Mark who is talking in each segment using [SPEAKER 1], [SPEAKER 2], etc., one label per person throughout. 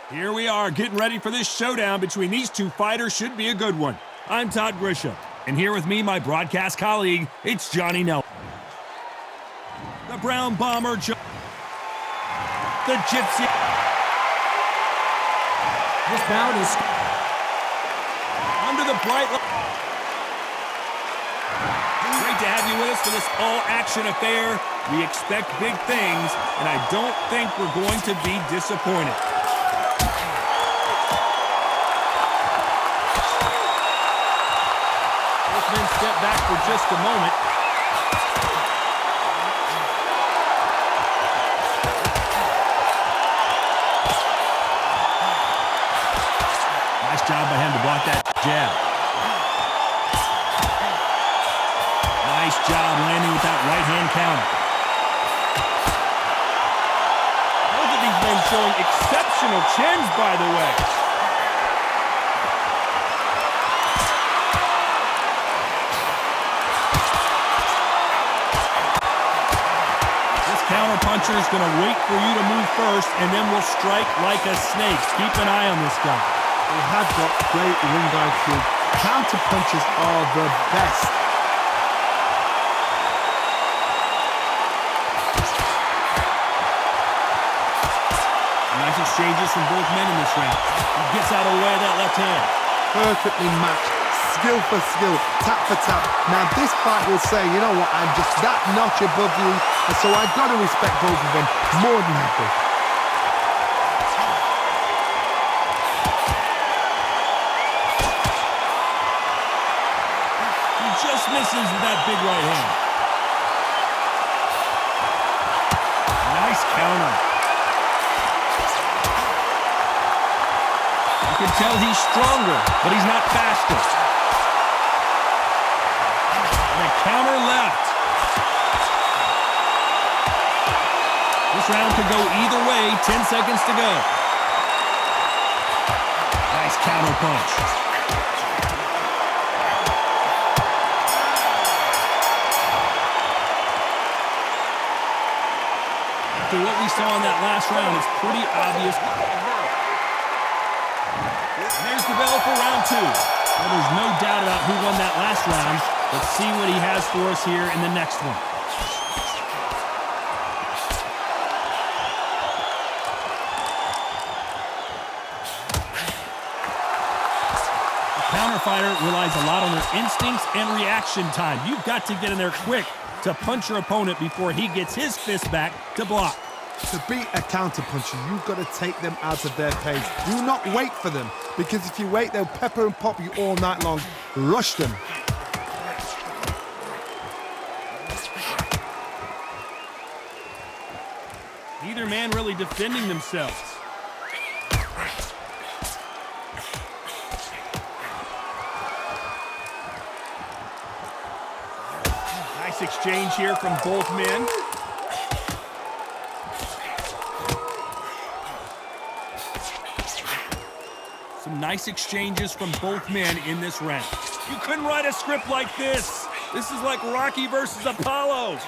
[SPEAKER 1] Here we are, getting ready for this showdown between these two fighters. Should be a good one. I'm Todd Grisham, and here with me, my broadcast colleague, it's Johnny Nelson. The Brown Bomber, the Gypsy.
[SPEAKER 2] This bout is
[SPEAKER 1] under the bright light. Great to have you with us for this all-action affair. We expect big things, and I don't think we're going to be disappointed. Both men step back for just a moment. Nice job by him to block that jab. Nice job landing with that right-hand counter. Both of these men showing exceptional chins, by the way. This counter-puncher is going to wait for you to move first, and then will strike like a snake. Keep an eye on this guy.
[SPEAKER 3] They have got great ring IQ. Counter punches are the best.
[SPEAKER 1] Nice exchanges from both men in this round. He gets out of the way of that left hand.
[SPEAKER 3] Perfectly matched. Skill for skill. Tap for tap. Now this fight will say, you know what, I'm just that notch above you. And so I've got to respect both of them more than happy.
[SPEAKER 1] Just misses with that big right hand. Nice counter. You can tell he's stronger, but he's not faster. And a counter left. This round could go either way. 10 seconds to go. Nice counter punch. After what we saw in that last round, it's pretty obvious. There's the bell for round two. Well, there's no doubt about who won that last round. Let's see what he has for us here in the next one. The counter fighter relies a lot on their instincts and reaction time. You've got to get in there quick to punch your opponent before he gets his fist back to block.
[SPEAKER 3] To beat a counter-puncher, you've got to take them out of their pace. Do not wait for them, because if you wait, they'll pepper and pop you all night long. Rush them.
[SPEAKER 1] Neither man really defending themselves. Nice exchange here from both men. Some nice exchanges from both men in this round. You couldn't write a script like this. This is like Rocky versus Apollo.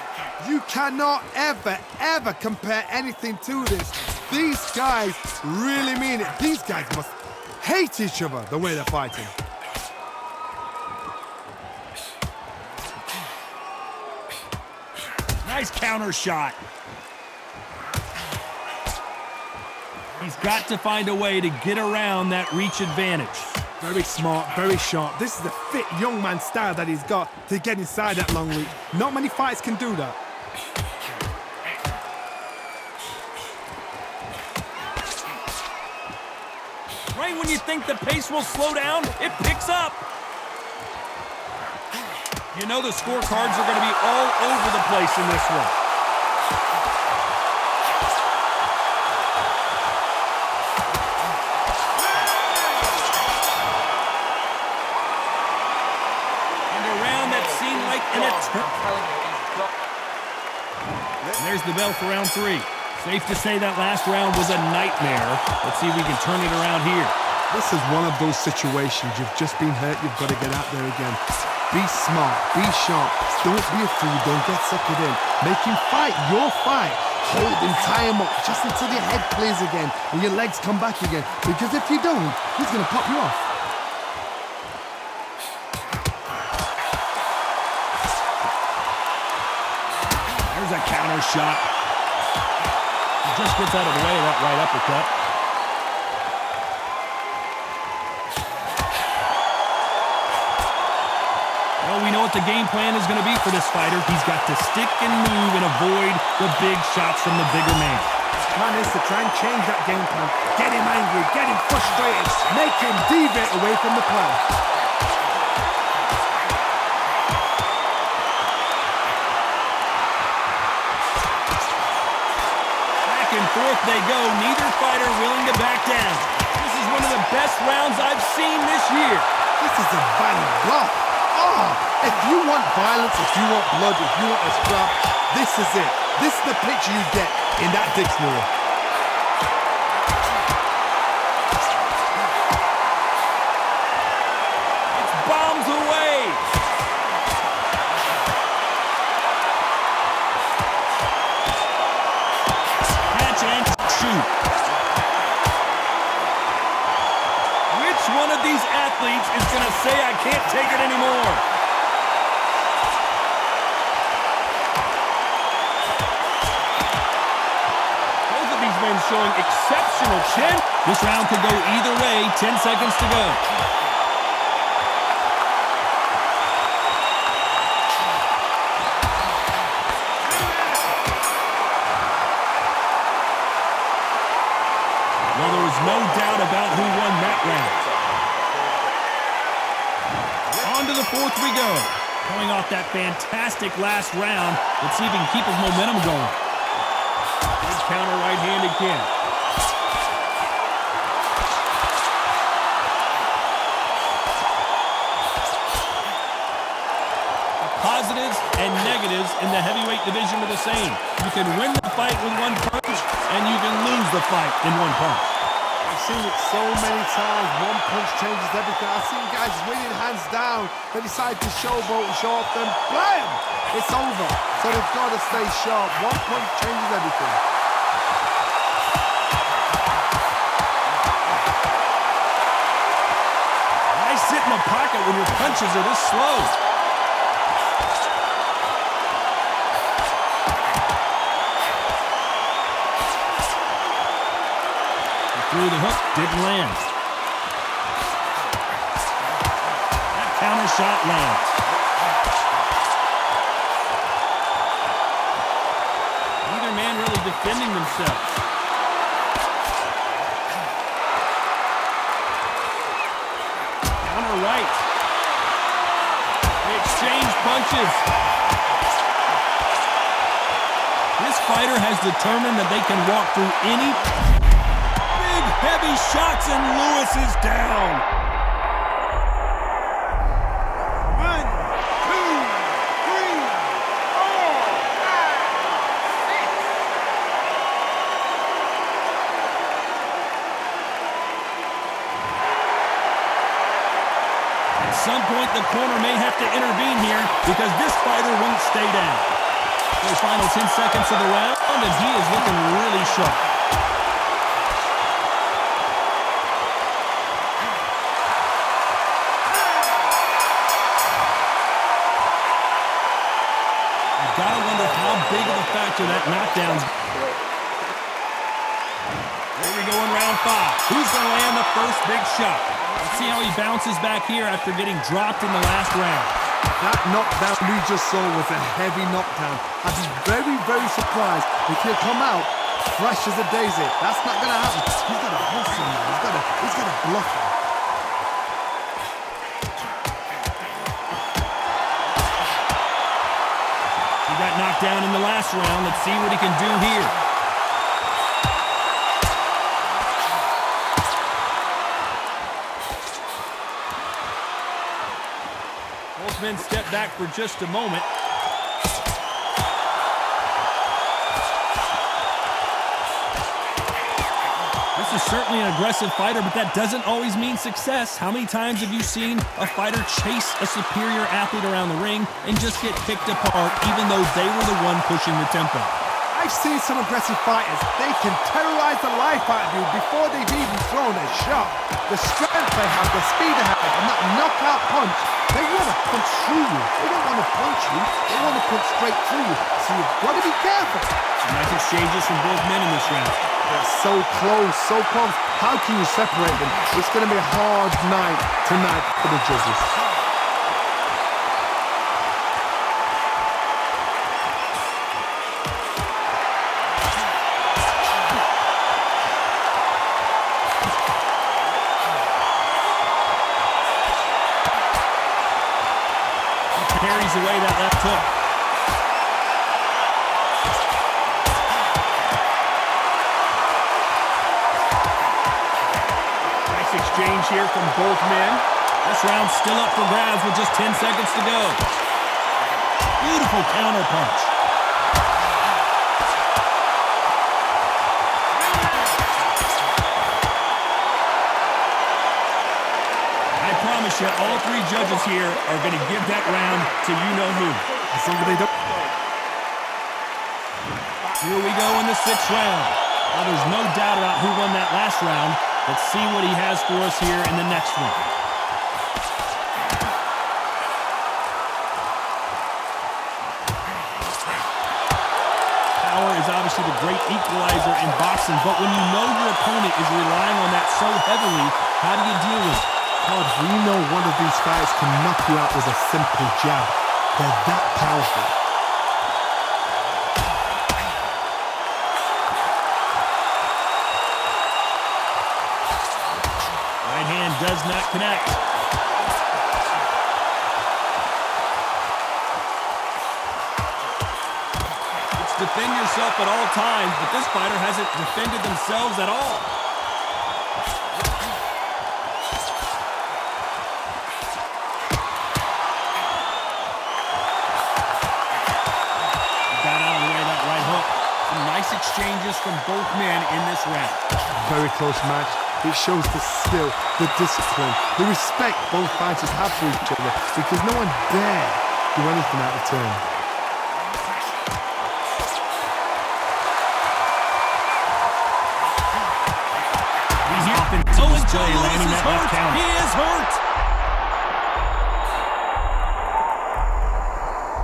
[SPEAKER 3] You cannot ever compare anything to this. These guys really mean it. These guys must hate each other the way they're fighting.
[SPEAKER 1] Nice counter shot. He's got to find a way to get around that reach advantage.
[SPEAKER 3] Very smart, very sharp. This is the fit young man style that he's got to get inside that long reach. Not many fights can do that.
[SPEAKER 1] Right when you think the pace will slow down, it picks up. You know the scorecards are going to be all over the place in this one. And there's the bell for round three. Safe to say that last round was a nightmare. Let's see if we can turn it around here.
[SPEAKER 3] This is one of those situations. You've just been hurt. You've got to get out there again. Be smart. Be sharp. Don't be a fool. Don't get suckered in. Make him fight your fight. Hold him, tie him up, just until your head clears again and your legs come back again. Because if you don't, he's going to pop you off.
[SPEAKER 1] There's a counter shot. He just gets out of the way of that right uppercut. Well, we know what the game plan is going to be for this fighter. He's got to stick and move and avoid the big shots from the bigger man.
[SPEAKER 3] His plan is to try and change that game plan. Get him angry, get him frustrated, make him deviate away from the plan.
[SPEAKER 1] Back and forth they go, neither fighter willing to back down. This is one of the best rounds I've seen this year.
[SPEAKER 3] This is a violent block. Oh, if you want violence, if you want blood, if you want a scrap, this is it. This is the picture you get in that dictionary.
[SPEAKER 1] It's bombs away. Catch and shoot. Which one of these athletes is going to say I can't take it anymore? Both of these men showing exceptional chin. This round could go either way. 10 seconds to go. Well, there was no doubt about who won that round. On to the fourth we go. Coming off that fantastic last round, let's see if he can keep his momentum going. Good counter right hand again. The positives and negatives in the heavyweight division are the same. You can win the fight with one punch, and you can lose the fight in one punch.
[SPEAKER 3] I've seen it so many times. One punch changes everything. I've seen guys winning hands down. They decide to showboat and show off them. Blam! It's over. So they've got to stay sharp. One punch changes everything.
[SPEAKER 1] Why sit in the pocket when your punches are this slow? Through the hook, didn't land. That counter shot lands. Neither man really defending themselves. Counter right. They exchange punches. This fighter has determined that they can walk through any heavy shots, and Louise is down. 1, 2, 3, 4, 5, 6. At some point, the corner may have to intervene here because this fighter won't stay down. The final 10 seconds of the round, and he is looking really sharp. Gotta wonder how big of a factor that knockdown's. Here we go in round 5. Who's going to land the first big shot? Let's see how he bounces back here after getting dropped in the last round.
[SPEAKER 3] That knockdown we just saw was a heavy knockdown. I'd be very, very surprised if he'll come out fresh as a daisy. That's not going to happen. He's got to hustle now. He's got to bluff him.
[SPEAKER 1] Got knocked down in the last round. Let's see what he can do here. Both men step back for just a moment. This is certainly an aggressive fighter, but that doesn't always mean success. How many times have you seen a fighter chase a superior athlete around the ring and just get picked apart even though they were the one pushing the tempo?
[SPEAKER 3] I've seen some aggressive fighters. They can terrorize the life out of you before they've even thrown a shot. The strength they have, the speed they have, and that knockout punch, they want to punch through you. They don't want to punch you. They want to punch straight through you. So you've got to be careful.
[SPEAKER 1] Nice exchanges from both men in this round.
[SPEAKER 3] They're so close, so close. How can you separate them? It's going to be a hard night tonight for the judges.
[SPEAKER 1] Carries away that left hook. Nice exchange here from both men. This round's still up for grabs with just 10 seconds to go. Beautiful counter punch. I promise you, all three judges here are going to give that round to you-know-who.
[SPEAKER 3] As long as they don't...
[SPEAKER 1] Here we go in the 6th round. Well, there's no doubt about who won that last round. Let's see what he has for us here in the next one. Power is obviously the great equalizer in boxing, but when you know your opponent is relying on that so heavily, how do you deal with it?
[SPEAKER 3] God, we know one of these guys can knock you out with a simple jab. They're that powerful.
[SPEAKER 1] Right hand does not connect. It's defend yourself at all times, but this fighter hasn't defended themselves at all. Got out of the way of that right hook. Some nice exchanges from both men in this round.
[SPEAKER 3] Very close match. It shows the skill, the discipline, the respect both fighters have for each other because no one dare do anything out of turn.
[SPEAKER 1] He's off into his play, landing that left counter. He is hurt.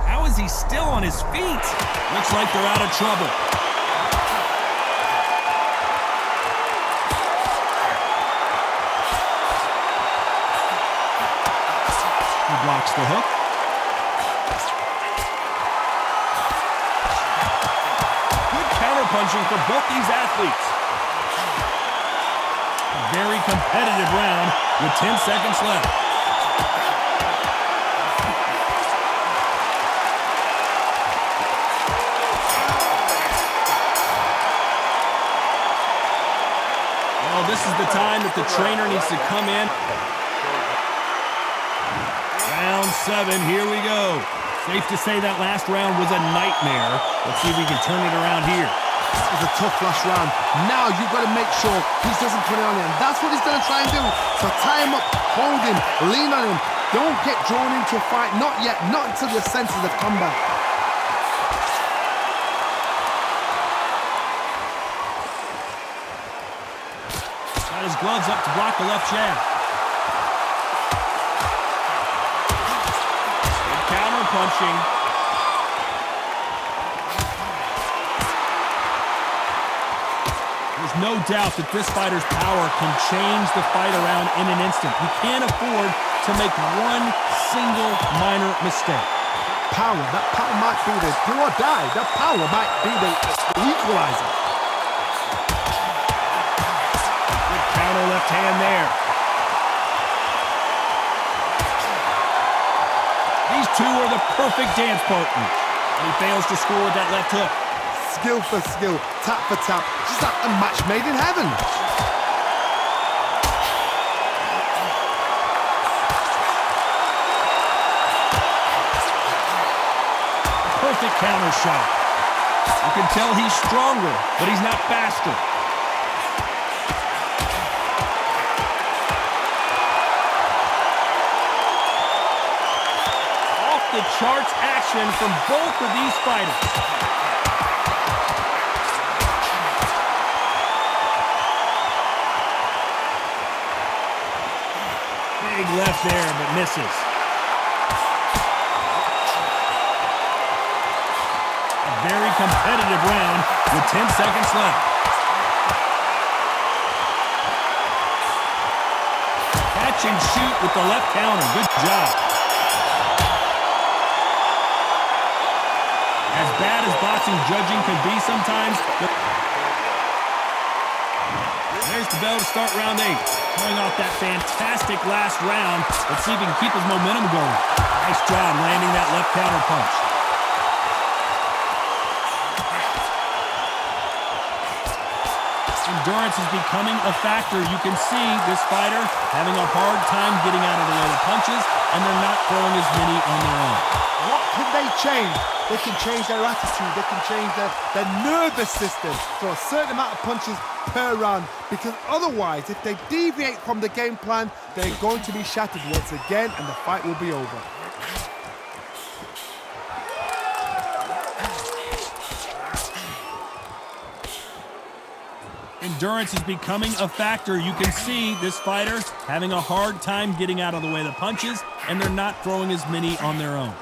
[SPEAKER 1] How is he still on his feet? Looks like they're out of trouble. Blocks the hook. Good counter-punching for both these athletes. A very competitive round with 10 seconds left. Well, this is the time that the trainer needs to come in. Round 7, here we go. Safe to say that last round was a nightmare. Let's see if we can turn it around here.
[SPEAKER 3] That was a tough last round. Now you've got to make sure he doesn't put it on him. That's what he's going to try and do. So tie him up, hold him, lean on him. Don't get drawn into a fight. Not yet. Not until your senses have come back.
[SPEAKER 1] Got his gloves up to block the left jab. Punching. There's no doubt that this fighter's power can change the fight around in an instant. You can't afford to make one single minor mistake.
[SPEAKER 3] Power, that power might be the do or die. That power might be the equalizer.
[SPEAKER 1] Good counter left hand there. These two are the perfect dance partners. And he fails to score with that left hook.
[SPEAKER 3] Skill for skill, tap for tap. Just like a match made in heaven.
[SPEAKER 1] Perfect counter shot. You can tell he's stronger, but he's not faster. The charts action from both of these fighters. Big left there, but misses. A very competitive round with 10 seconds left. Catch and shoot with the left counter. Good job. As bad as boxing judging can be sometimes, there's the bell to start round 8. Coming off that fantastic last round. Let's see if he can keep his momentum going. Nice job landing that left counter punch. Endurance is becoming a factor. You can see this fighter having a hard time getting out of the way of punches, and they're not throwing as many on their own.
[SPEAKER 3] What can they change? They can change their attitude. They can change their nervous system for a certain amount of punches per round, because otherwise, if they deviate from the game plan, they're going to be shattered once again, and the fight will be over.
[SPEAKER 1] Endurance is becoming a factor. You can see this fighter having a hard time getting out of the way of the punches, and they're not throwing as many on their own.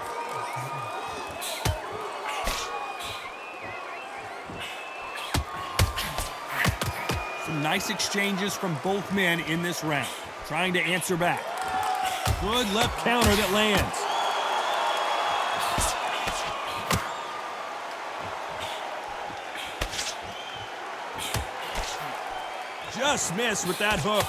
[SPEAKER 1] Some nice exchanges from both men in this round. Trying to answer back. Good left counter that lands. Just missed with that hook.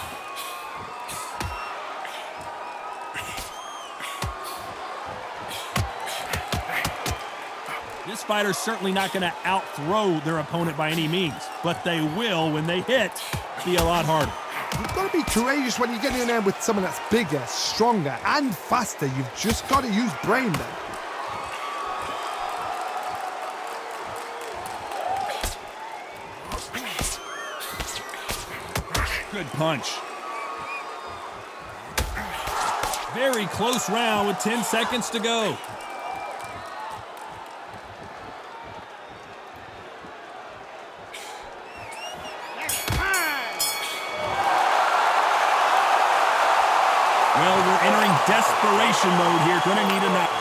[SPEAKER 1] This fighter's certainly not going to out-throw their opponent by any means, but they will, when they hit, be a lot harder.
[SPEAKER 3] You've got to be courageous when you're getting in there with someone that's bigger, stronger, and faster. You've just got to use brain then.
[SPEAKER 1] Good punch. Very close round with 10 seconds to go. Well, we're entering desperation mode here. Gonna need a knock.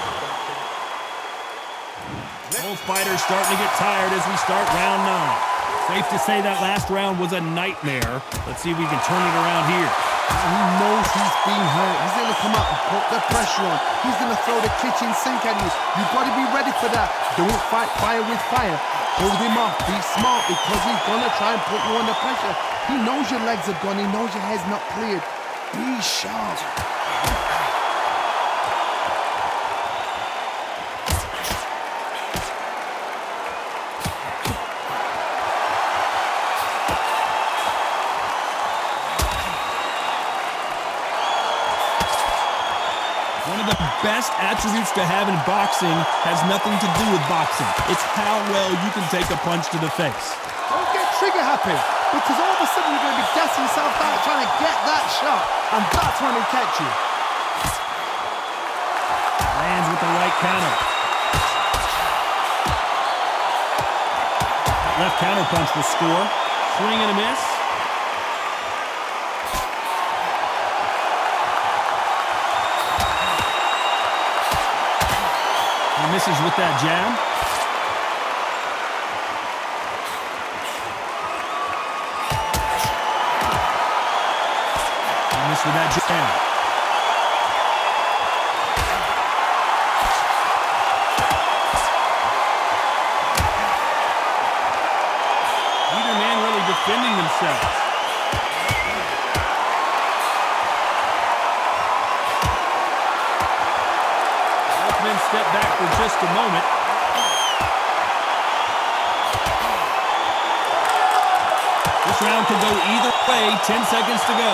[SPEAKER 1] Both fighters starting to get tired as we start round 9. Safe to say that last round was a nightmare. Let's see if we can turn it around here.
[SPEAKER 3] He knows he's being hurt. He's going to come up and put the pressure on. He's going to throw the kitchen sink at you. You've got to be ready for that. Don't fight fire with fire. Hold him off. Be smart, because he's going to try and put you under pressure. He knows your legs are gone. He knows your head's not cleared. Be sharp.
[SPEAKER 1] Best attributes to have in boxing has nothing to do with boxing. It's how well you can take a punch to the face.
[SPEAKER 3] Don't get trigger happy, because all of a sudden you're going to be gassing yourself out trying to get that shot, and that's when he'll catch you.
[SPEAKER 1] Lands with the right counter. That left counter punch will score. Swing and a miss. Misses with that jab. Missed with that jab. Neither man really defending themselves. Step back for just a moment. This round could go either way. 10 seconds to go.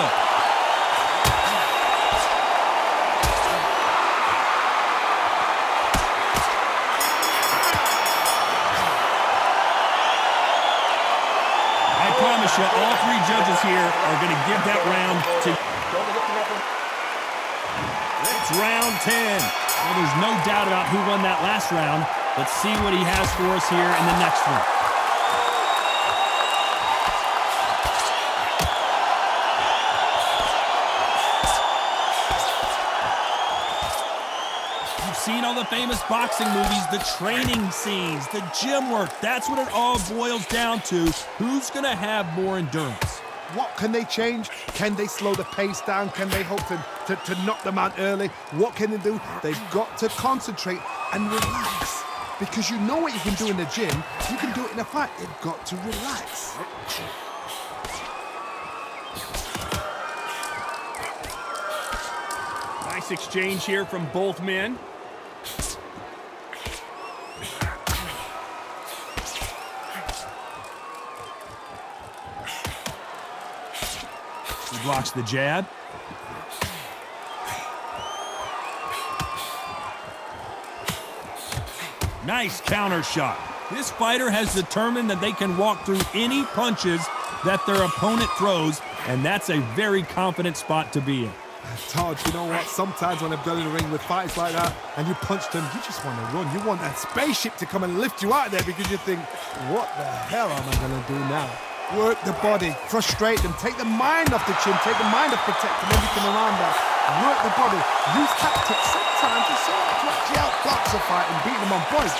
[SPEAKER 1] I promise you, all 3 judges here are going to give that round to... It's round 10. Well, there's no doubt about who won that last round. Let's see what he has for us here in the next one. seen all the famous boxing movies, the training scenes, the gym work. That's what it all boils down to. Who's going to have more endurance?
[SPEAKER 3] What can they change? Can they slow the pace down? Can they hope to knock them out early? What can they do? They've got to concentrate and relax. Because you know what you can do in the gym, you can do it in a fight. They've got to relax.
[SPEAKER 1] Nice exchange here from both men. He blocks the jab. Nice counter shot. This fighter has determined that they can walk through any punches that their opponent throws, and that's a very confident spot to be in.
[SPEAKER 3] Todd, you know what? Sometimes when I've done in the ring with fights like that and you punch them, you just want to run. You want that spaceship to come and lift you out of there because you think, what the hell am I going to do now? Work the body, frustrate them, take the mind off the chin, take the mind off protecting everything around that. Work the body, use tactics sometimes to actually outbox a fight and beat them on points.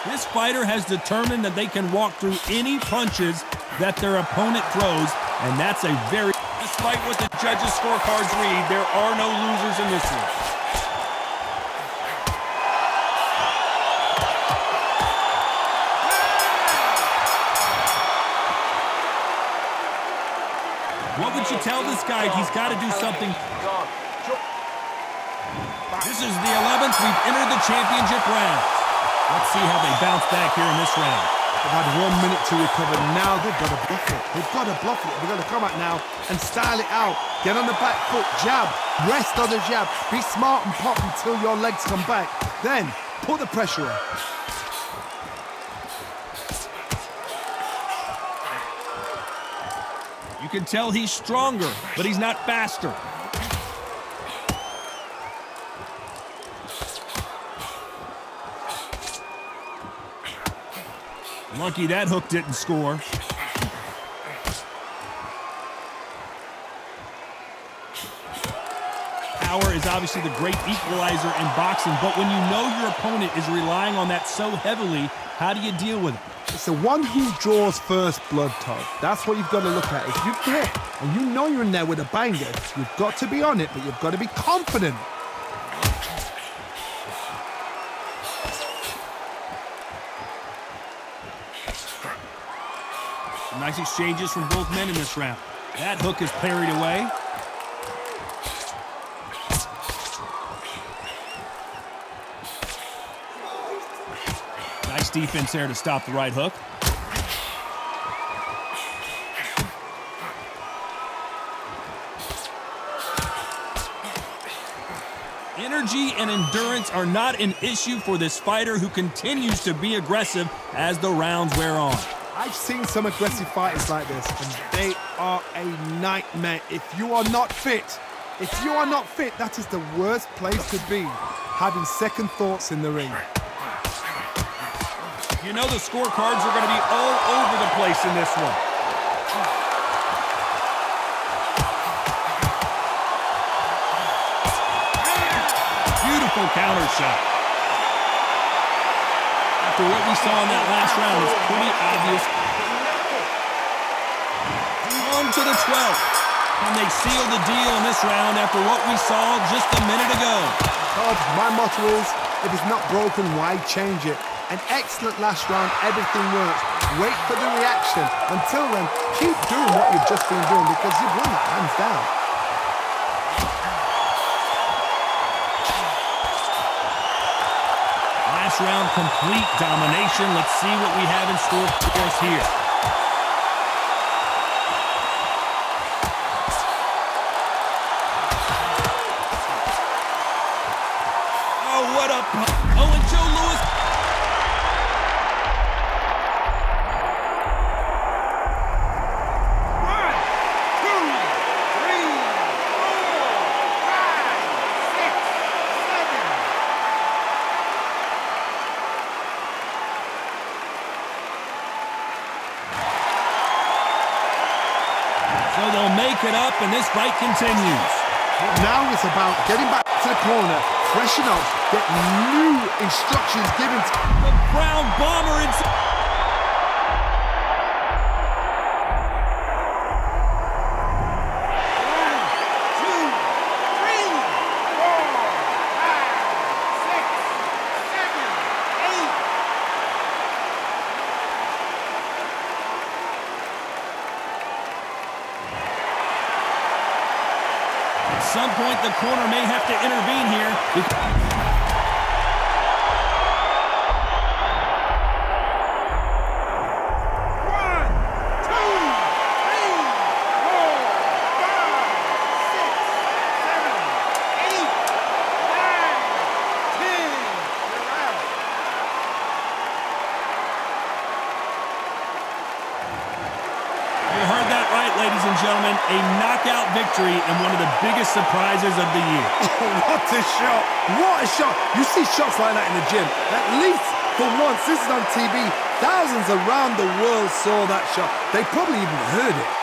[SPEAKER 1] This fighter has determined that they can walk through any punches that their opponent throws, and that's a very... Despite what the judges' scorecards read, there are no losers in this one. What would you tell this guy? He's got to do something. This is the 11th. We've entered the championship round. Let's see how they bounce back here in this round.
[SPEAKER 3] They've had 1 minute to recover. Now they've got to bluff it. They've got to bluff it. They've got to come out now and style it out. Get on the back foot, jab, rest on the jab. Be smart and pop until your legs come back. Then put the pressure on.
[SPEAKER 1] You can tell he's stronger, but he's not faster. Lucky that hook didn't score. Power is obviously the great equalizer in boxing, but when you know your opponent is relying on that so heavily, how do you deal with it?
[SPEAKER 3] It's the one who draws first blood, Todd. That's what you've got to look at. If you hit and you know you're in there with a banger, you've got to be on it, but you've got to be confident.
[SPEAKER 1] Nice exchanges from both men in this round. That hook is parried away. Nice defense there to stop the right hook. Energy and endurance are not an issue for this fighter who continues to be aggressive as the rounds wear on.
[SPEAKER 3] I've seen some aggressive fighters like this, and they are a nightmare. If you are not fit, that is the worst place to be, having second thoughts in the ring.
[SPEAKER 1] You know the scorecards are going to be all over the place in this one. Beautiful counter shot. After what we saw in that last round, it's pretty obvious. On to the 12th. And they seal the deal in this round after what we saw just a minute ago.
[SPEAKER 3] Todd, my motto is, if it's not broken, why change it? An excellent last round, everything works. Wait for the reaction. Until then, keep doing what you've just been doing because you've won it, hands down.
[SPEAKER 1] Last round, complete domination. Let's see what we have in store for us here. Oh, what a... Oh, and Joe Louis... broke it up, and this fight continues.
[SPEAKER 3] Now it's about getting back to the corner, freshen up, get new instructions given.
[SPEAKER 1] The Brown Bomber At some point, the corner may have to intervene here. You heard that right, ladies and gentlemen. A knockout victory and one of the biggest surprises of the year.
[SPEAKER 3] What a shot! What a shot! You see shots like that in the gym. At least for once, this is on TV. Thousands around the world saw that shot. They probably even heard it.